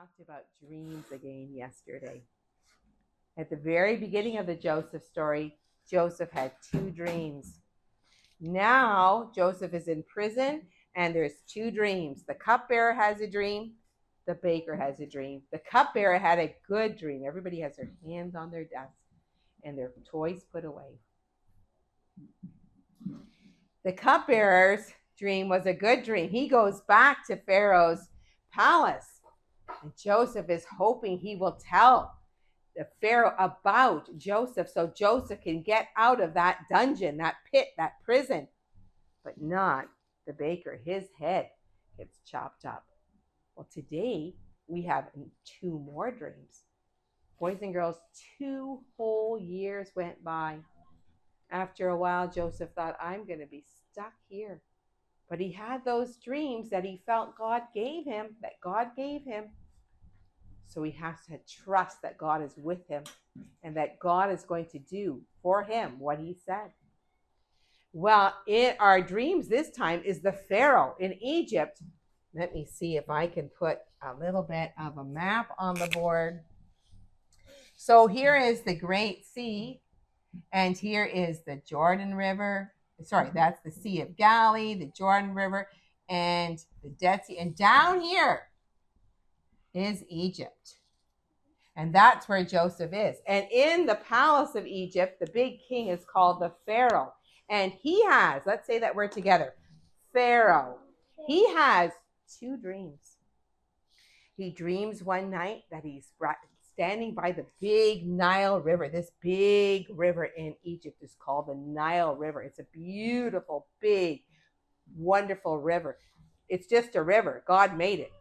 talked about dreams again yesterday. At the very beginning of the Joseph story, Joseph had two dreams. Now Joseph is in prison and there's two dreams. The cupbearer has a dream, the baker has a dream. The cupbearer had a good dream. Everybody has their hands on their desk and their toys put away. The cupbearer's dream was a good dream. He goes back to Pharaoh's palace, and Joseph is hoping he will tell the Pharaoh about Joseph so Joseph can get out of that dungeon, that pit, that prison. But not the baker. His head gets chopped up. Well, today we have two more dreams. Boys and girls, 2 whole years went by. After a while, Joseph thought, I'm going to be stuck here. But he had those dreams that he felt God gave him, So he has to trust that God is with him and that God is going to do for him what he said. Well, in our dreams this time is the Pharaoh in Egypt. Let me see if I can put a little bit of a map on the board. So here is the Great Sea, and here is the Jordan River. Sorry, that's the Sea of Galilee, the Jordan River, and the Dead Sea. And down here is Egypt. And that's where Joseph is. And in the palace of Egypt, the big king is called the Pharaoh. And he has, let's say that word together, Pharaoh. He has two dreams. He dreams one night that he's standing by the big Nile River. This big river in Egypt is called the Nile River. It's a beautiful, big, wonderful river. It's just a river. God made it.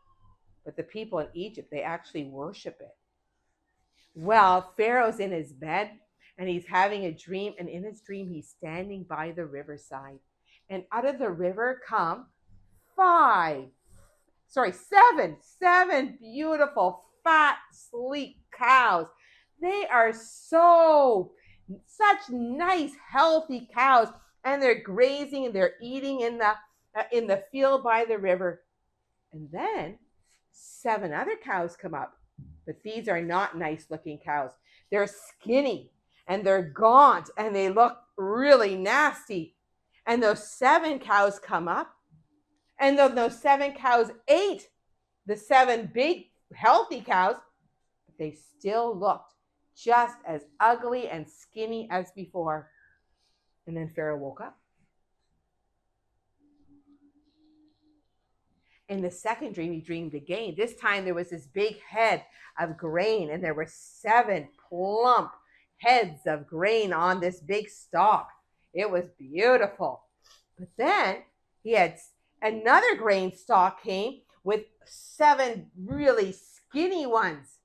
But the people in Egypt, they actually worship it. Well, Pharaoh's in his bed and he's having a dream. And in his dream, he's standing by the riverside. And out of the river come seven beautiful, fat, sleek cows. They are such nice, healthy cows. And they're grazing and they're eating in the field by the river. And then 7 other cows come up. But these are not nice looking cows. They're skinny and they're gaunt and they look really nasty. And those 7 cows come up. And those 7 cows ate the 7 big healthy cows. But they still looked just as ugly and skinny as before. And then Pharaoh woke up. In the second dream, he dreamed again. This time there was this big head of grain, and there were 7 plump heads of grain on this big stalk. It was beautiful. But then he had another grain stalk came with 7 really skinny ones.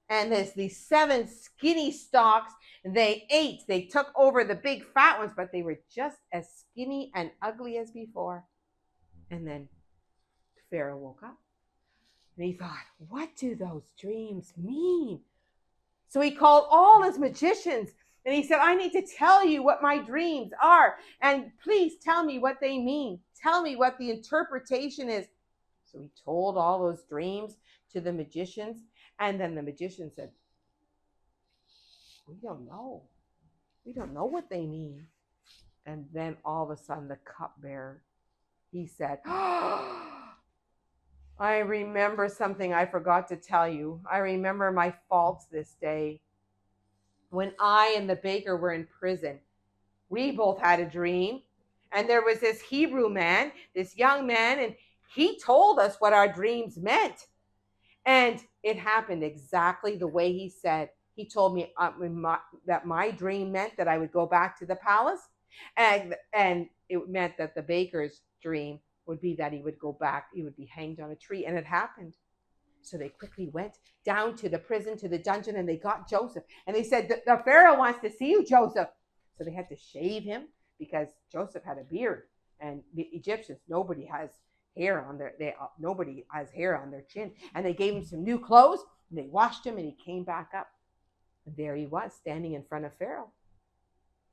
And there's these 7 skinny stalks, and they took over the big fat ones, but they were just as skinny and ugly as before. And then Pharaoh woke up and he thought, what do those dreams mean? So he called all his magicians and he said, I need to tell you what my dreams are. And please tell me what they mean. Tell me what the interpretation is. So he told all those dreams to the magicians. And then the magician said, we don't know. We don't know what they mean. And then all of a sudden the cupbearer, he said, I remember something I forgot to tell you. I remember my faults this day. When I and the baker were in prison, we both had a dream. And there was this Hebrew man, this young man, and he told us what our dreams meant. And it happened exactly the way he said. He told me that my dream meant that I would go back to the palace. And it meant that the baker's dream would be that he would go back, he would be hanged on a tree, and it happened. So they quickly went down to the prison, to the dungeon, and they got Joseph. And they said, the Pharaoh wants to see you, Joseph. So they had to shave him because Joseph had a beard. And the Egyptians, nobody has hair on their chin. And they gave him some new clothes, and they washed him, and he came back up. And there he was, standing in front of Pharaoh.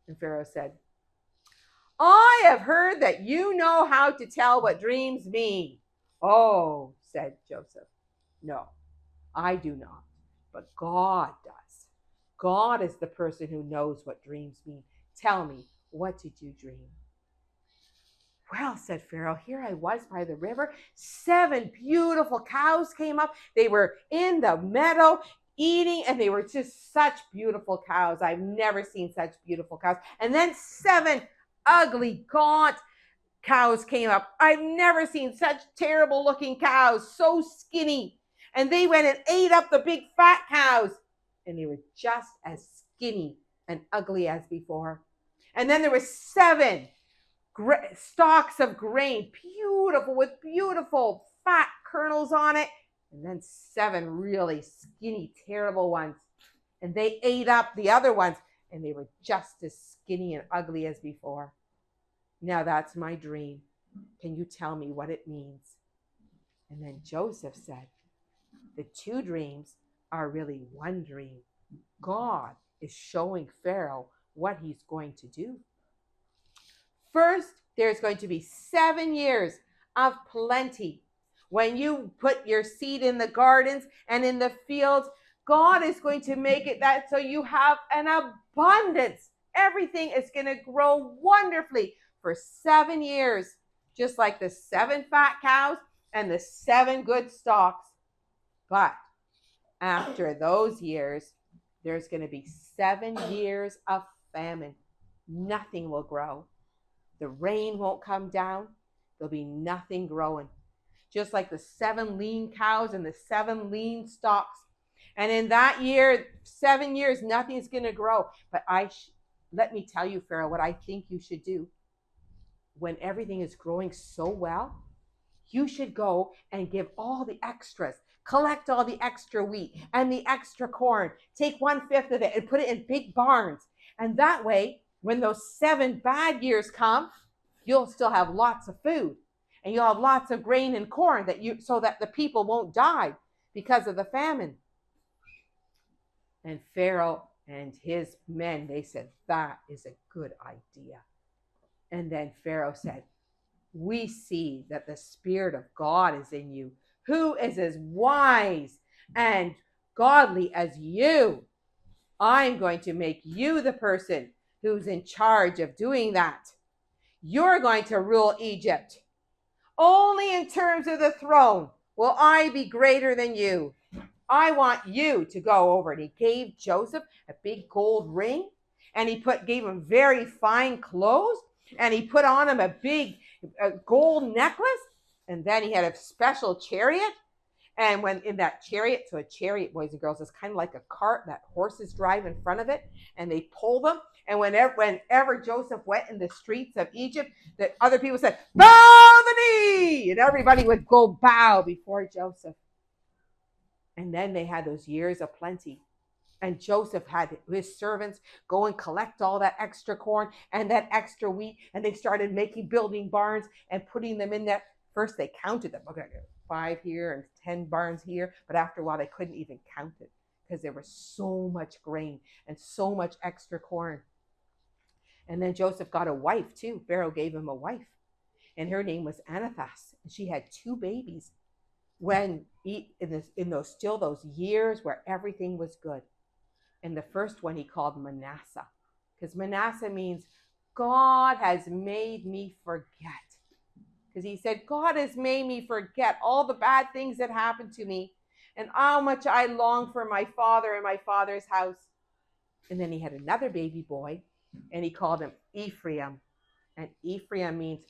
And Pharaoh said, I have heard that you know how to tell what dreams mean. Oh, said Joseph. No, I do not, but God does. God is the person who knows what dreams mean. Tell me, what did you dream? Well, said Pharaoh, here I was by the river. 7 beautiful cows came up. They were in the meadow eating, and they were just such beautiful cows. I've never seen such beautiful cows. And then 7 ugly, gaunt cows came up. I've never seen such terrible looking cows, so skinny. And they went and ate up the big fat cows. And they were just as skinny and ugly as before. And then there were 7 stalks of grain, beautiful, with beautiful fat kernels on it. And then 7 really skinny, terrible ones. And they ate up the other ones. And they were just as skinny and ugly as before. Now that's my dream. Can you tell me what it means? And then Joseph said, the 2 dreams are really one dream. God is showing Pharaoh what he's going to do. First, there's going to be 7 years of plenty. When you put your seed in the gardens and in the fields, God is going to make it that so you have an abundance. Everything is going to grow wonderfully for 7 years, just like the 7 fat cows and the 7 good stalks. But after those years, there's going to be 7 years of famine. Nothing will grow. The rain won't come down. There'll be nothing growing. Just like the 7 lean cows and the 7 lean stalks. And in that year, 7 years, nothing's going to grow. But let me tell you, Pharaoh, what I think you should do. When everything is growing so well, you should go and give all the extras. Collect all the extra wheat and the extra corn. Take 1/5 of it and put it in big barns. And that way, when those 7 bad years come, you'll still have lots of food. And you'll have lots of grain and corn so that the people won't die because of the famine. And Pharaoh and his men, they said, that is a good idea. And then Pharaoh said, we see that the Spirit of God is in you. Who is as wise and godly as you? I'm going to make you the person who's in charge of doing that. You're going to rule Egypt. Only in terms of the throne will I be greater than you. I want you to go over. And he gave Joseph a big gold ring, and he gave him very fine clothes, and he put on him a big gold necklace, and then he had a special chariot. And when in that chariot, so a chariot, boys and girls, is kind of like a cart that horses drive in front of it, and they pull them. And whenever Joseph went in the streets of Egypt, that other people said, bow the knee, and everybody would go bow before Joseph. And then they had those years of plenty. And Joseph had his servants go and collect all that extra corn and that extra wheat. And they started building barns and putting them in there. First, they counted them. Okay, 5 here and 10 barns here. But after a while, they couldn't even count it because there was so much grain and so much extra corn. And then Joseph got a wife too. Pharaoh gave him a wife. And her name was Anathas. And she had 2 babies when in those years where everything was good. And the first one he called Manasseh, because Manasseh means God has made me forget. Because he said, God has made me forget all the bad things that happened to me and how much I long for my father and my father's house. And then he had another baby boy, and he called him Ephraim. And Ephraim means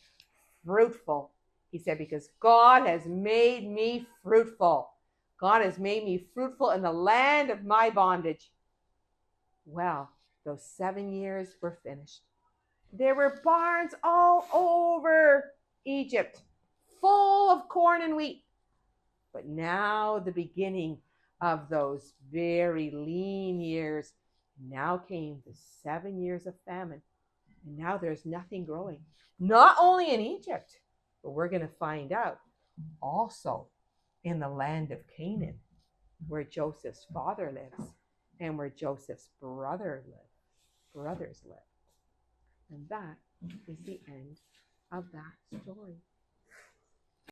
fruitful. He said, because God has made me fruitful. God has made me fruitful in the land of my bondage. Well, those 7 years were finished. There were barns all over Egypt, full of corn and wheat. But now the beginning of those very lean years, now came the 7 years of famine. And now there's nothing growing. Not only in Egypt, but we're going to find out also in the land of Canaan, where Joseph's father lives and where Joseph's brothers live. And that is the end of that story.